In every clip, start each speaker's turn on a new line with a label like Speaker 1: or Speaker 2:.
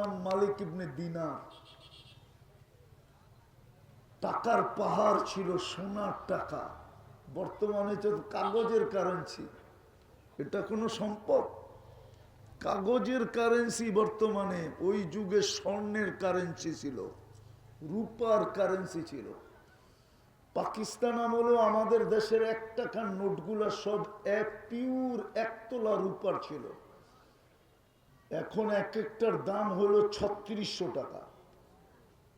Speaker 1: নাম মালিক ইবনে দিনার। টাকার পাহাড় ছিল, সোনার টাকা। বর্তমানে তো কাগজের কারেন্সি। এটা কোনো সম্পদ? কাগজের কারেন্সি বর্তমানে। ওই যুগে স্বর্ণের কারেন্সি ছিল, রূপার কারেন্সি ছিল। পাকিস্তান আমলেও আমাদের দেশের 1 টাকার নোটগুলা সব পিওর 1 তোলা রূপার ছিল। এখন এক একটার দাম হলো 3600 টাকা।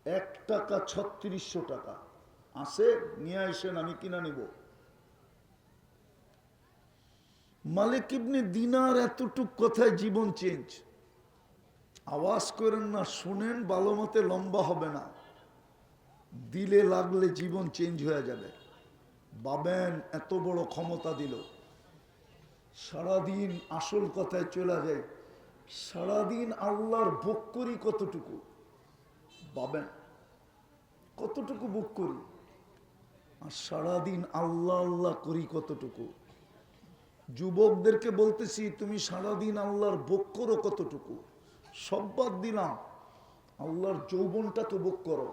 Speaker 1: 1 টাকা 3600 টাকা। আছে, নিয়ে আসেন, আমি কিনা নিব। মালিক ইবনে দিনার এতটুক কথায় জীবন চেঞ্জ। আওয়াজ করেন না, শুনেন, ভালো মতে লম্বা হবে না, দিলে লাগলে জীবন চেঞ্জ হয়ে যাবে। ভাবেন এত বড় ক্ষমতা দিল। সারাদিন আসল কথায় চলে যায়, সারাদিন আল্লাহর ভোগ করি কতটুকু? ভাবেন কতটুকু ভোগ করি, আর সারাদিন আল্লাহ আল্লাহ করি কতটুকু? যুবকদেরকে বলতেছি, তুমি সারাদিন আল্লাহর ভোগ করো কতটুকু? সব বাদ দিলাম, আল্লাহর যৌবনটা তো ভোগ করো।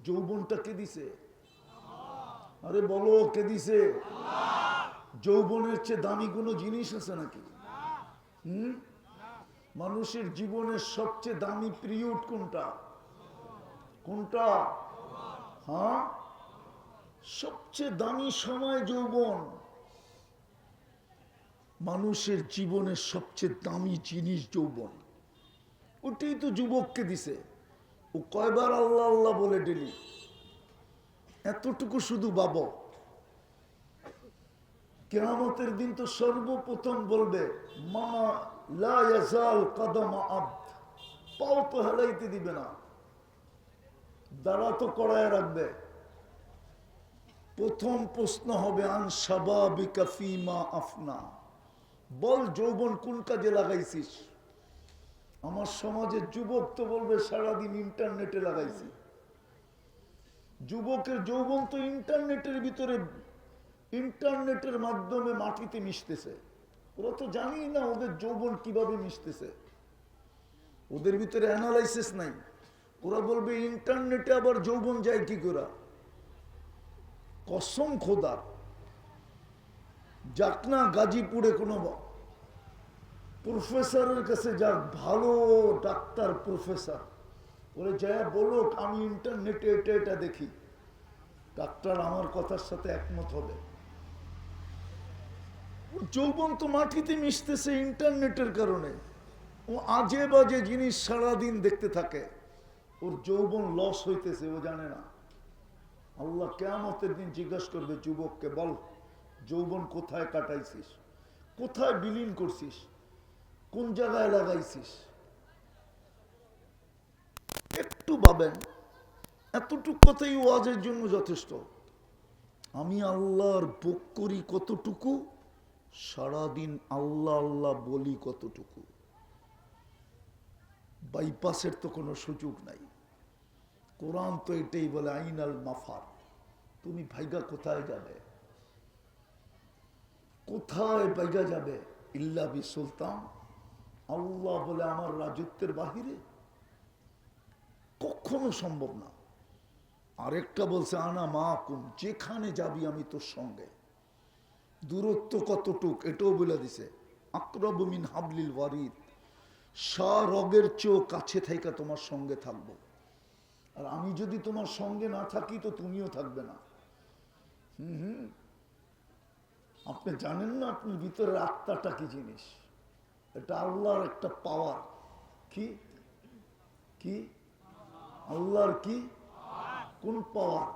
Speaker 1: যৌবনটা কে দিছে? আরে বলো, কে দিছে? যৌবনের চেয়ে দামি কোনো জিনিস আছে নাকি? মানুষের জীবনের সবচেয়ে দামি পিরিয়ড কোনটা? কোনটা? হ্যাঁ, সবচেয়ে দামি সময় যৌবন। মানুষের জীবনের সবচেয়ে দামি জিনিস যৌবন। ওটাই তো যুবককে দিছে। ও কয়বার আল্লাহ আল্লাহ বলে ডেলি? এতটুকু শুধু বাবা। কিয়ামতের দিন তো সর্বপ্রথম বলবে, মা লা ইয়াজাল কদম আবদ, পাও তো হেলাইতে দিবে না, দাঁড়া তো কড়ায় রাখবে। প্রথম প্রশ্ন হবে, আন শাবাবিকা ফীমা আফনা, বল যৌবন কোন কাজে লাগাইছিস? আমার সমাজের যুবক তো বলবে সারাদিন ইন্টারনেটে লাগাইছি। যুবকের যৌবন তো ইন্টারনেটের ভিতরে, ইন্টারনেটের মাধ্যমে মাটিতে মিশতেছে। ওরা তো জানি না ওদের যৌবন কিভাবে মিশতেছে। ওদের ভিতরে অ্যানালাইসিস নাই। ওরা বলবে ইন্টারনেটে আবার যৌবন যায় কি করে? কসম খোদা, যাক না গাজীপুরে কোনো প্রফেসরের কাছে, যাক ভালো ডাক্তার প্রফেসর, বলে যায় বলো আমি ইন্টারনেটে এটা এটা দেখি। ডাক্তার আমার কথার সাথে একমত হবে। যৌবন তো মাটিতে মিশতেছে ইন্টারনেটের কারণে। ও আজে বাজে জিনিস সারাদিন দেখতে থাকে, ওর যৌবন লস হইতেছে, ও জানে না। আল্লাহ কিয়ামতের দিন জিজ্ঞাসা করবে যুবককে, বল যৌবন কোথায় কাটাইছিস, কোথায় বিলীন করছিস, কোন জায়গায় লাগাইছিস? একটু ভাবেন, এতটুকু কথাই ওয়াজের জন্য যথেষ্ট। আমি আল্লাহর ভোগ করি কতটুকু, সারাদিন আল্লাহ আল্লাহ বলি কতটুকু? বাইপাসের তো কোনো সুযোগ নাই। কোরআন তো এটাই বলে, আইনাল মাফার, তুমি ভাইগা কোথায় যাবে? কোথায় ভাইগা যাবে? ইল্লা বি সুলতান, আল্লাহ বলে আমার রাজত্বের বাহিরে কখনো সম্ভব না। আরেকটা বলছে, আনা মাকুম, যেখানে যাবি আমি তোর সঙ্গে। দূরত্ব কতটুক এটাও বলে দিছে, আকরাবু মিন হাবলিল ওয়ারিদ, রগের চেয়েও কাছে থাইকা তোমার সঙ্গে থাকবো। আর আমি যদি তোমার সঙ্গে না থাকি তো তুমিও থাকবে না। আপনি জানেন না আপনার ভিতরের আত্মাটা কি জিনিস? এটা আল্লাহর একটা পাওয়ার। কি কি আল্লাহর কি? কোন পাওয়ার?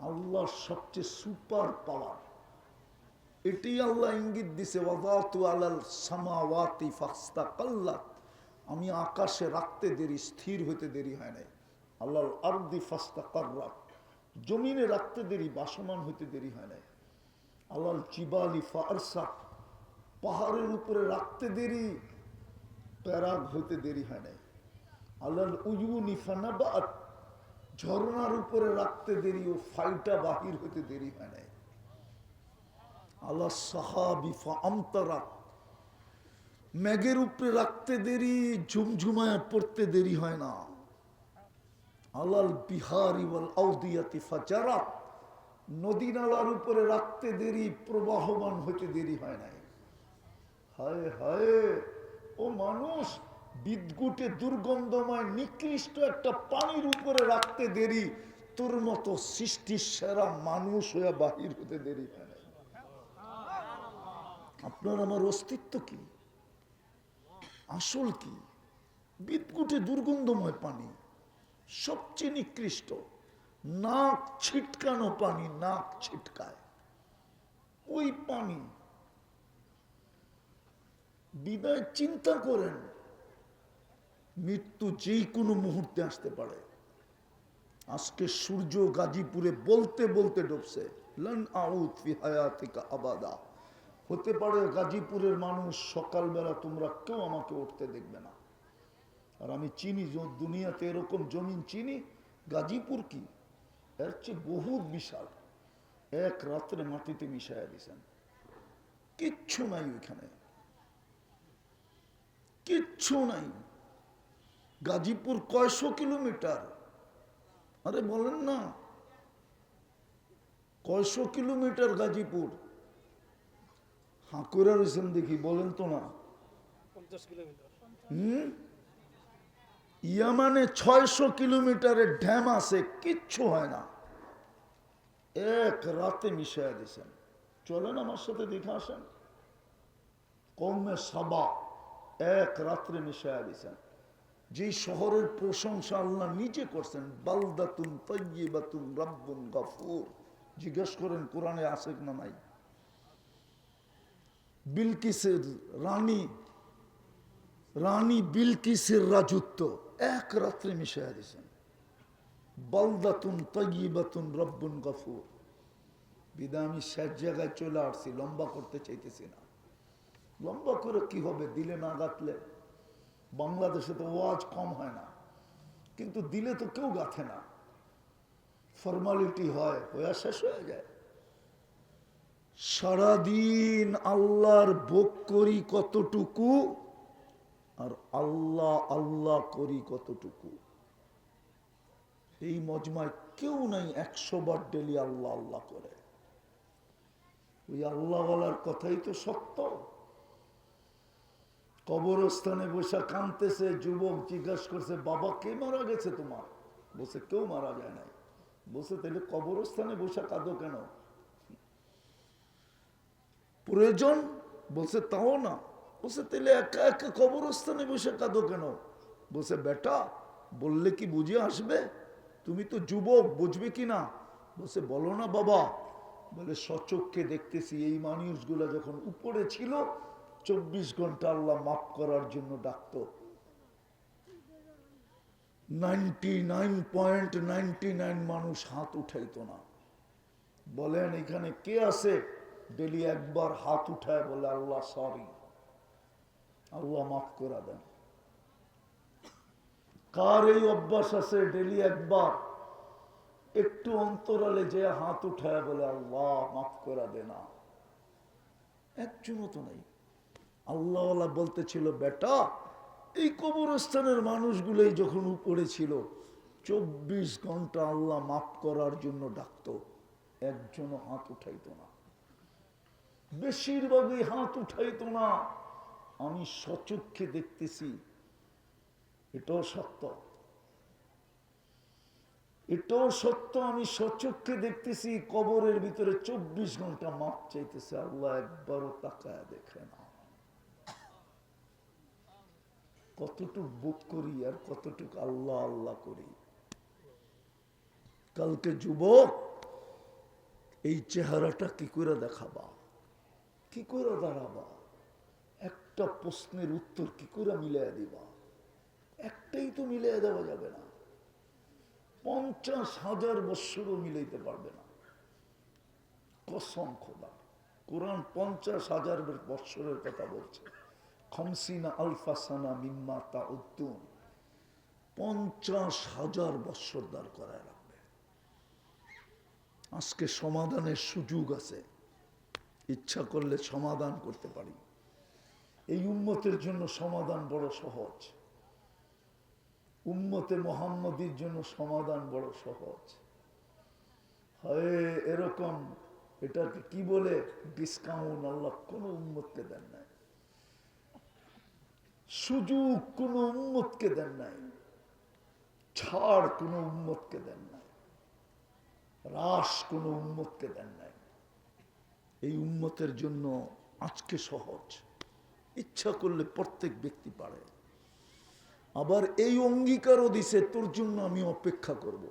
Speaker 1: আল্লাহর সবচেয়ে সুপার পাওয়ার। এটি আল্লাহ ইঙ্গিত দিছে, ওয়াদাতু আলাল সামাওয়াতি ফাস্তাকাল্লাত, আমি আকাশে রাখতে দেরি, স্থির হইতে দেরি হয় নাই। আল্লাহর আরদি ফাস্তাকাররাত, জমিনে রাখতে দেরি, বাসমান হইতে দেরি হয় নাই। আল্লাহর জিবালি ফারসাত, পাহাড়ের উপরে রাখতে দেরি, প্যারাগ হইতে দেরি হয় নাই। আল্লাহর উয়ুনি ফানাবাত, ঝর্ণার উপরে রাখতে দেরি, ও ফাইটা বাহির হইতে দেরি হয় নাই। আল্লাহ সাহাবি ফাআমতারাত, মেঘের উপরে রাখতে দেরি, ঝুমঝুমায় পড়তে দেরি হয় না। আলাল বিহারি ওয়াল আউদিয়াতি ফাজারাত, নদী নালার উপরে রাখতে দেরি, প্রবাহমান হতে দেরি হয় নাই। হায় হায়, ও মানুষ, বিদ্যুটে দুর্গন্ধময় নিকৃষ্ট একটা পানির উপরে রাখতে দেরি, তোর মতো সৃষ্টির সেরা মানুষ হয়ে বাহির হতে দেরি হয় না। আপনার আমার অস্তিত্ব কি, আসল কি? বিদ্যুটে দুর্গন্ধময় পানি, সবচেয়ে নিকৃষ্ট, নাক ছিটকানো পানি, নাক ছিটকায় ওই পানি। বিদায় চিন্তা করেন, মৃত্যু যেই কোনো মুহূর্তে আসতে পারে। আজকে সূর্য গাজীপুরে বলতে বলতে ডুবছে, লান আউদ ফি হায়াতিকা আবাদা। হতে পারে গাজীপুরের মানুষ সকালবেলা তোমরা কেউ আমাকে উঠতে দেখবে না। আর আমি চিনি, দুনিয়াতে এরকম জমিন চিনি, গাজীপুর কি এর চেয়ে বহুত বিশাল। এক রাত্রে মাটিতে মিশাইয়া দিয়েছেন, কিচ্ছু নাই ওইখানে, কিচ্ছু নাই। গাজীপুর কয়শো কিলোমিটার? আরে বলেন না, কয়শো কিলোমিটার গাজীপুর? হাঁকুরা রয়েছেন দেখি, বলেন তো না।
Speaker 2: 50 কিলোমিটার।
Speaker 1: ইয়ামানে 600 কিলোমিটারের ড্যাম আছে, কিচ্ছু হয় না, এক রাতে মিশাইয়া দিয়েছেন। চলেন আমার সাথে দেখে আসেন। কওমে সাবা এক রাত্রে মিশাইয়া দিয়েছেন। যে শহরের প্রশংসা আল্লাহ নিজে করছেন, বালদাতুন তাইয়্যিবাতুন রাব্বুন গফুর। জিজ্ঞেস করেন কোরআনে আছে না নাই? বিলকিসের রানী বিলকিসের রাজত্ব এক রাত্রে মিশাইয়া দিয়েছেন। বালদাতুন তাইয়্যিবাতুন রাব্বুন গফুর। বিদায় আমি শেষ জায়গায় চলে আসছি, লম্বা করতে চাইতেছি না। লম্বা করে কি হবে, দিলে না গাঁথলে? বাংলাদেশে তো ওয়াজ কম হয় না, কিন্তু দিলে তো কেউ গাঁথে না, ফর্মালিটি হয়, হয়ে শেষ হয়ে যায়। সারাদিন আল্লাহর ভোগ করি কতটুকু, আর আল্লাহ আল্লাহ করি কতটুকু। এই মজমায় কেউ নাই 100 বার ডেলি আল্লাহ আল্লাহ করে। ওই আল্লাহ বলার কথাই তো সত্য। কবরস্থানে বসে কাঁদতেছে যুবক, জিজ্ঞাসা করছে বাবা কে মারা গেছে তোমার? বসে কেউ মারা যায় নাই। বসে তাহলে কবরস্থানে বসে কাঁদো কেন? প্রয়োজন? বলছে তাও না। বসে তাহলে একা একা কবরস্থানে বসে কাঁদো কেন? বসে বেটা বললে কি বুঝে আসবে? তুমি তো যুবক, বুঝবে কি না? বসে বলো না বাবা। বলে সচক্ষে দেখতেছি এই মানুষগুলা যখন উপরে ছিল 24 ঘন্টা আল্লাহ মাফ করার জন্য ডাকতো। 99.99 মানুষ হাত উঠাইতো না। বলেন এখানে কে আছে ডেলি একবার হাত উঠায় বলে আল্লাহ সরি, আল্লাহ মাফ করে দেন? কার এই অভ্যাস আছে ডেলি একবার একটু অন্তরালে যে হাত উঠায় বলে আল্লাহ মাফ করে দে? না, একজনও তো নাই। আল্লাহ বলতেছিল বেটা এই কবরস্থানের মানুষগুলোই যখন উপরে ছিল 24 ঘন্টা আল্লাহ মাফ করার জন্য ডাকতো, একজনও হাত উঠাইতো না। বেশিরভাগই হাত উঠাইতো না। আমি সচক্ষে দেখতেছি, এটাও সত্য, এটাও সত্য। আমি সচক্ষে দেখতেছি কবরের ভিতরে 24 ঘন্টা মাফ চাইতেছে, আল্লাহ একবারও তাকায় দেখে না। কতটুক বুক করি আর কতটুক আল্লাহ আল্লাহ করি। কালকে যুবক এই চেহারাটা কি করে দেখাবা, কি করে দাঁড়াবা, একটা প্রশ্নের উত্তর কি করে মিলাই দিবা? একটাই তো মিলাই দেওয়া যাবে না, 50,000 বৎসরও মিলাইতে পারবে না। কসম খোদা, কোরআন 50,000 বৎসরের কথা বলছে। 50 আলফা সানা মিম্মা তাউদ্দুন, 50,000 বৎসর দাঁড় করায় রাখবে। আজকে সমাধানের সুযোগ আছে, ইচ্ছা করলে সমাধান করতে পারি। এই উম্মতের জন্য সমাধান বড় সহজ, উম্মতে মুহাম্মদীর জন্য সমাধান বড় সহজ। হয় এরকম, এটাকে কি বলে, ডিসকাউন্ট আল্লাহ কোন উম্মতকে দেন নাই, সুযোগ কোন উম্মতকে দেন নাই, ছাড় কোন উম্মতকে দেন নাই, হ্রাস কোন উম্মতকে দেন নাই। এই উম্মতের জন্য আজকে সহজ, ইচ্ছা করলে প্রত্যেক ব্যক্তি পারে। আবার এই অঙ্গীকারও দিছে, তোর জন্য আমি অপেক্ষা করব।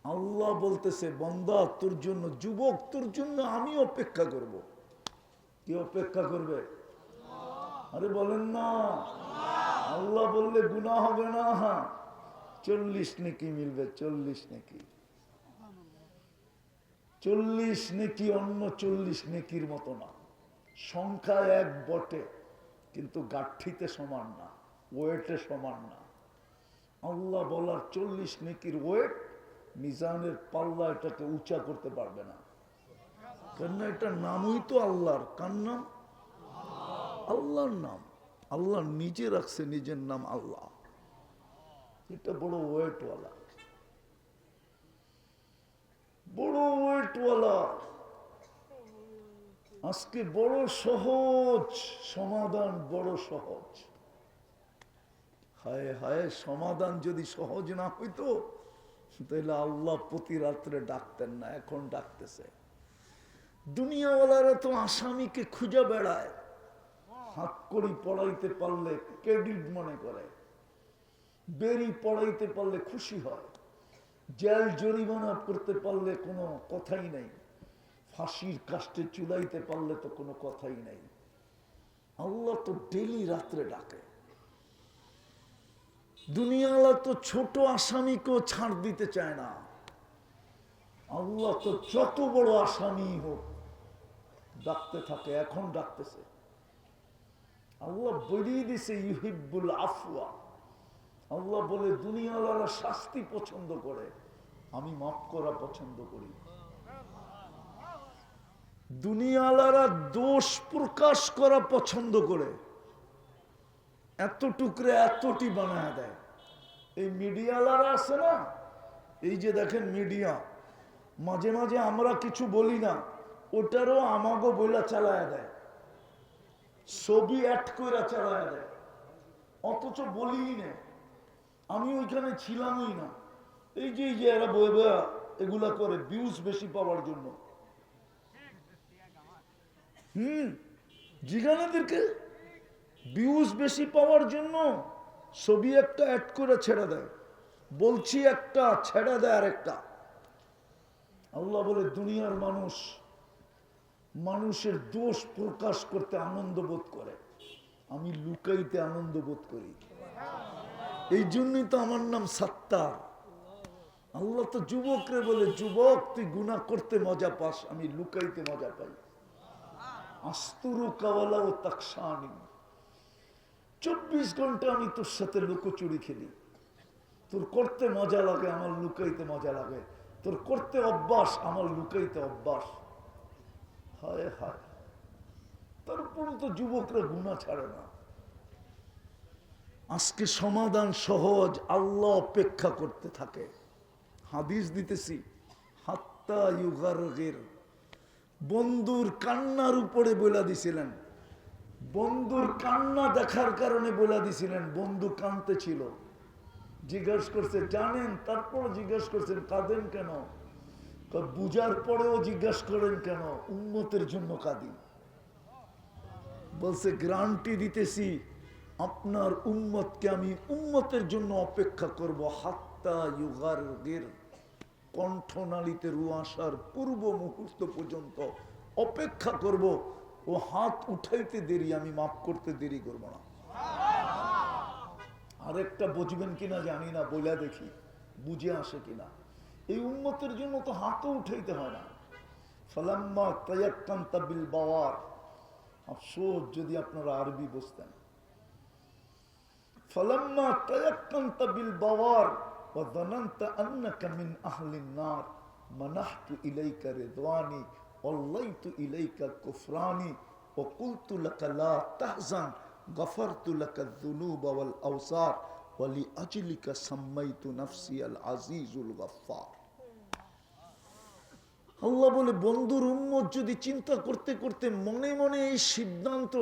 Speaker 1: আল্লাহ বলতেছে, বান্দা তোর জন্য, যুবক তোর জন্য আমি অপেক্ষা করব। কি অপেক্ষা করবে? আরে বলেন না, আল্লাহ বললে গুনাহ হবে না, 40 নেকি মিলবে, 40 নেকি। 40 নেকি অন্য 40 নেকির মতো না, সংখ্যা এক বটে, কিন্তু গাঠিতে সমান না, ওয়েটে সমান না। আল্লাহ বলার 40 নেকির ওয়েট মিজানের পাল্লা এটাকে উঁচা করতে পারবে না, কেননা এটা নামই তো আল্লাহর। কার নাম? আল্লাহর নাম। আল্লাহ নিজে রাখছে নিজের নাম আল্লাহ। এটা বড় ওয়েটওয়ালা, বড় ওয়েটওয়ালা। আজকে বড় সহজ সমাধান, বড় সহজ। হায় হায়, সমাধান যদি সহজ না হইতো তাহলে আল্লাহ প্রতি রাত্রে ডাকতেন না, এখন ডাকতেছে। দুনিয়াওয়ালারা তো আসামিকে খুঁজে বেড়ায়, হাত করি পড়াইতে পারলে ক্রেডিট মনে করে, বেরি পড়াইতে পারলে খুশি হয়, জেল জরিমানা করতে পারলে কোনো কথাই নাই, ফাঁসির কাস্টে চুলাইতে পারলে তো কোনো কথাই নাই। আল্লাহ তো ডেলি রাত্রে ডাকে। দুনিয়াওয়ালা তো ছোট আসামিকেও ছাড় দিতে চায় না, আল্লাহ তো যত বড় আসামি হোক ডাকতে থাকে, এখন ডাকতেছে। আল্লাহ বলিয়ে দিছে ইউহিব্বুল আফওয়া। আল্লাহ বলে, দুনিয়াওয়ালারা শাস্তি পছন্দ করে, আমি মাফ করা পছন্দ করি। দুনিয়াওয়ালারা দোষ প্রকাশ করা পছন্দ করে, এত টুকরে এতটি বানায় দেয়। এই মিডিয়াওয়ালারা আছে না, এই যে দেখেন মিডিয়া, মাঝে মাঝে আমরা কিছু বলি না, ওটারও আমাগো বইলা চালায় দেয়, ছবি অ্যাড করে চালায় দেয়, অথচ বলিই না, আমি ওইখানে ছিলামই না। এই যে এরা বইবে এগুলা করে ভিউজ বেশি পাওয়ার জন্য। জিগানাদেরকে ভিউজ বেশি পাওয়ার জন্য ছবি একটা অ্যাড করে ছেড়ে দেয়, বলছি একটা ছেড়ে দেয় আরেকটা। আল্লাহ বলে, দুনিয়ার মানুষ মানুষের দোষ প্রকাশ করতে আনন্দ বোধ করে, আমি লুকাইতে আনন্দ বোধ করি। এই জন্যই তো আমার নাম সাত্তার। আল্লাহ তো যুবকরে বলে, যুবক তুই গুনাহ করতে মজা পাস, আমি লুকাইতে মজা পাই। আস্তুরু কাওয়ালা ও তাকসানি, 24 ঘন্টা আমি তোর সাথে লুকোচুরি খেলি। তোর করতে মজা লাগে, আমার লুকাইতে মজা লাগে। তোর করতে অভ্যাস, আমার লুকাইতে অভ্যাস। হায় হায়, তারপর তো যুবকরা গুনাহ ছাড়ে না। আজকে সমাধান সহজ, আল্লাহ অপেক্ষা করতে থাকে। হাদিস দিতেছি, হাত্তা ইউগারগির, বন্ধুর কান্নার উপরে বলে দিছিলেন, বন্ধুর কান্না দেখার কারণে বলে দিছিলেন, বন্ধু কাঁদতে ছিল। জিজ্ঞাসা করছে জানেন, তারপর জিজ্ঞাসা করছেন কাঁদেন কেন? বুঝার পরেও জিজ্ঞাসা করেন কেন? উম্মতের জন্য কাঁদি। বলছে গ্যারান্টি দিতেছি আপনার উম্মতকে আমি উম্মতের জন্য অপেক্ষা করব, হাত্তা ইউগারগির, কণ্ঠনালীতে রু আসার পূর্ব মুহূর্ত পর্যন্ত অপেক্ষা করব। ও হাত উঠাইতে দেরি, আমি মাফ করতে দেরি করব না। আরেকটা বুঝবেন কিনা জানি না, বইলা দেখি বুঝে আসে কিনা। এই উম্মতের জন্য তো হাতও উঠাইতে হয় না। ফালাম্মা তায়াক্কানতা বিল বাওয়ার, আফসোস যদি আপনারা আরবি বুঝতেন। ফালাম্মা তায়াক্কানতা বিল বাওয়ার ওয়া যানানতা আন্নাকা মিন আহলিন নার মানাহতু ইলাইকা রিদওয়ানি ওয়াল্লাইতু ইলাইকা কুফরানি ওয়াকুলতু লাকা লা তাহজান গফারতু লাকা যুনুবা ওয়াল আওসার ওয়া লিআজলিকা সাম্মাইতু নাফসি আল আজিজুল গফফার। আল্লাহ বলে, বন্ধুর উম্মত যদি চিন্তা করতে করতে মনে মনে এই সিদ্ধান্ত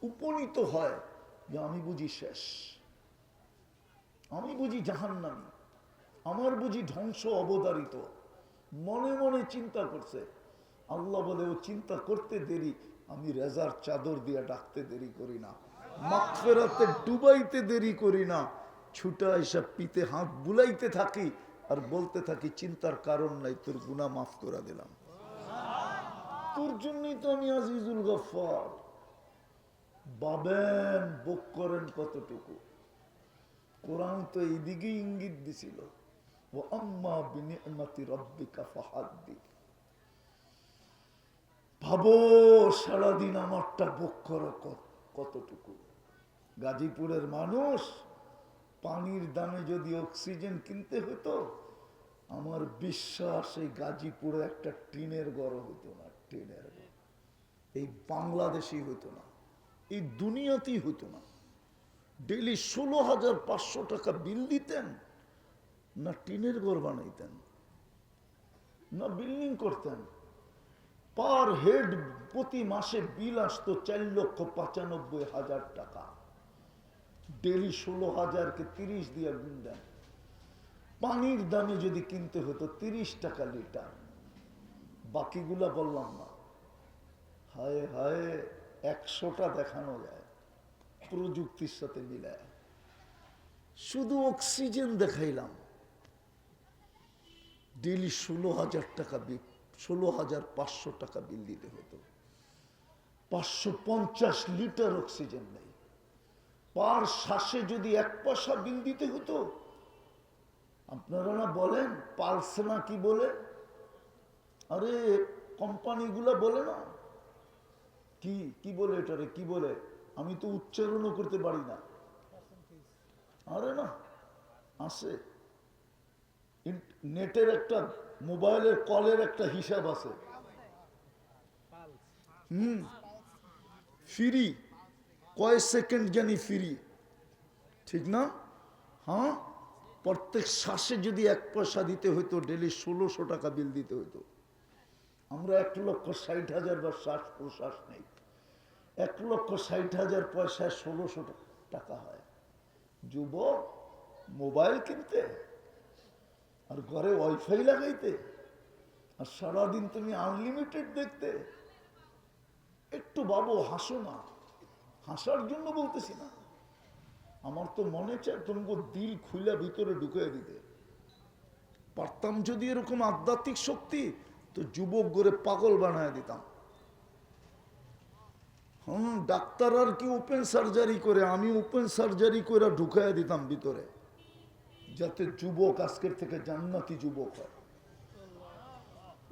Speaker 1: উপনীত হয় যে আমি বুঝি শেষ, আমি বুঝি জাহান্নামী, আমার বুঝি ধ্বংস অবধারিত, মনে মনে চিন্তা করছে, আল্লাহ বলে ও চিন্তা করতে দেরি, আমি রেজার চাদর দিয়ে ডাকতে দেরি করি না, মাগফিরাতে ডুবাইতে দেরি করি না, ছুটা এসব পিতে হাত বুলাইতে থাকি আর বলতে থাকি চিন্তার কারণ নাই, তোর গুনাহ মাফ করে দিলাম, তোর জন্যই তো আমি আজিজুল গফফার। ভাবেন বুক করেন কতটুকু। কোরআন তো এইদিকে ইঙ্গিত দিছিল, ও আম্মা বিনি'মাতি রাব্বিকা ফাহাদ্দিস। ভাবো সারাদিন আমারটা বুক করো কতটুকু। গাজীপুরের মানুষ, পানির দামে যদি অক্সিজেন কিনতে হতো, আমার বিশ্বাস এই গাজীপুরে একটা টিনের ঘর হতো না, টিনের ঘর এই বাংলাদেশি হতো না, এই দুনিয়াতেই হতো না। ডেইলি 16,500 টাকা বিল দিতেন, না টিনের ঘর বানাইতেন, না বিল্ডিং করতেন। পার হেড প্রতি মাসে বিল আসতো 4,95,000 টাকা। ডেইলি 16,000-কে 30 দিয়ে গুণ দেন। পানির দামে যদি কিনতে হতো 30 টাকা লিটার, বাকিগুলা বললাম না। হায় হায়, 100টা দেখানো যায় প্রযুক্তির সাথে মিলায়। শুধু অক্সিজেন দেখাইলাম, ডেইলি 16,000 টাকা বিল, 16,500 টাকা বিল দিতে হতো। 550 লিটার অক্সিজেন নেই। পার শ্বাসে যদি 1 পয়সা বিল দিতে হতো, আপনারা না বলেন পালস না কি বলে, আরে কোম্পানিগুলা বলে না কি কি বলে, এটারে কি বলে, আমি তো উচ্চারণও করতে পারি না। আরে না আছে, নেটের একটা, মোবাইলের কলের একটা হিসাব আছে। ফ্রি, কয় সেকেন্ড জানি ফ্রি, ঠিক না? হ্যাঁ, প্রত্যেক শ্বাসে যদি 1 পয়সা দিতে হইতো, ডেলি 1600 টাকা বিল দিতে হইতো। আমরা 1,60,000 বার শ্বাস প্রশ্বাস নেই, 1,60,000 পয়সায় 1600 টাকা হয়। যুবক, মোবাইল কিনতে আর ঘরে ওয়াইফাই লাগাইতে, আর সারাদিন তুমি আনলিমিটেড দেখতে। একটু বাবু হাসো না, হাসার জন্য বলতেছি না, আমার তো মনে চায় তোমাকে দিল খুলে ভিতরে ঢুকিয়ে দিতে পারতাম। যদি এরকম আধ্যাত্মিক শক্তি, তো যুবক গড়ে পাগল বানায় দিতাম। ডাক্তার আর কি ওপেন সার্জারি করে, আমি ওপেন সার্জারি করে ঢুকাইয়া দিতাম ভিতরে, যাতে যুবক আজকের থেকে জান্নাতি যুবক হয়।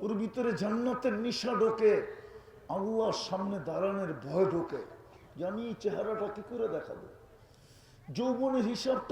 Speaker 1: ওর ভিতরে জান্নাতের নিশা ঢোকে, আল্লাহর সামনে দাঁড়ানোর ভয় ঢোকে, যে আমি এই চেহারাটা কি করে দেখাবো। যৌবনের হিসাবটা